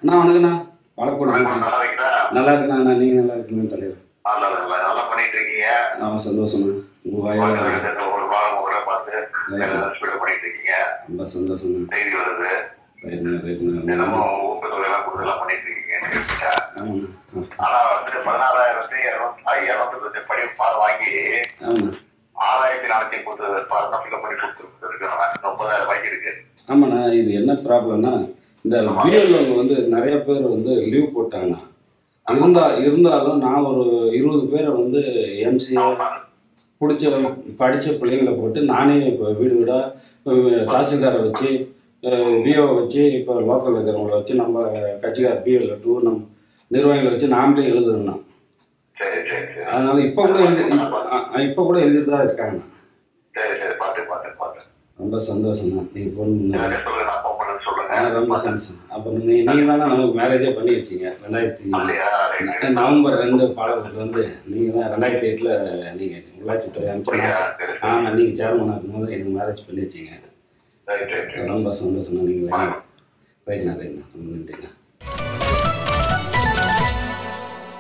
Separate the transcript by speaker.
Speaker 1: அண்ணா வணக்கண்ணா. வணக்கம்.
Speaker 2: நல்லா இருக்கீங்களா?
Speaker 1: நல்லா இருக்குண்ணா. நீங்கள் நல்லா இருக்கீங்க தலைவர்?
Speaker 2: நல்லா பண்ணிட்டு இருக்கீங்க.
Speaker 1: சந்தோஷம்ண்ணா. உங்கள் வாயால்
Speaker 2: ஒரு வாரம் முறை பார்த்து பண்ணிட்டு இருக்கீங்க.
Speaker 1: ரொம்ப சந்தோஷம்ண்ணா.
Speaker 2: செய்தி வருது.
Speaker 1: ரைட்டுண்ணா.
Speaker 2: தினமும் ஊக்கத்தொகை எல்லாம் கொடுத்து பண்ணிட்டு இருக்கீங்க.
Speaker 1: ஆமாண்ணா.
Speaker 2: ஆனா வந்து 16,200 படி பால் வாங்கி
Speaker 1: ஆமாண்ணா.
Speaker 2: 6,430 பண்ணி கொடுத்துருக்கு. 90,000 ரூபாய்க்கு இருக்கு.
Speaker 1: ஆமாண்ணா. இது என்ன ப்ராப்ளம்னா, இந்த பிஎல்ஓங்க வந்து நிறைய பேர் வந்து லீவ் போட்டாங்கண்ணா. இருந்தாலும் நான் ஒரு 20 பேரை வந்து எம்சிஏ படித்த பிள்ளைங்களை போட்டு நானே இப்போ வீடு வீடாக தாசில்தாரை வச்சு விஓவை வச்சு இப்போ லோக்கலில் இருக்கிறவங்கள வச்சு நம்ம கட்சிக்கார பிஎல்ஓ டூ நம்ம நிர்வாகிகளை வச்சு நாமளே எழுதுறோம்ண்ணா. அதனால இப்போ கூட எழுதிட்டு தான் இருக்காங்கண்ணா. ரொம்ப சந்தோஷம்ண்ணா. நீங்கள் பொண்ணு ரொம்ப சந்தோஷம். அப்புறம் நீங்கள் தானே நமக்கு மேரேஜே பண்ணி வச்சிங்க. 2000 நவம்பர் 2 பாலப்பட்டு வந்து நீங்கள் தான் 2008 நீங்கள் உள்ளாட்சித்துறை அமைச்சர். ஆமாம், நீங்கள் சேர்மனாக இருக்கும்போது எனக்கு மேரேஜ் பண்ணி வச்சிங்க. ரொம்ப சந்தோஷம்ண்ணா. நீங்கள் ரைட்ண்ணா. ரொம்ப நன்றிண்ணா.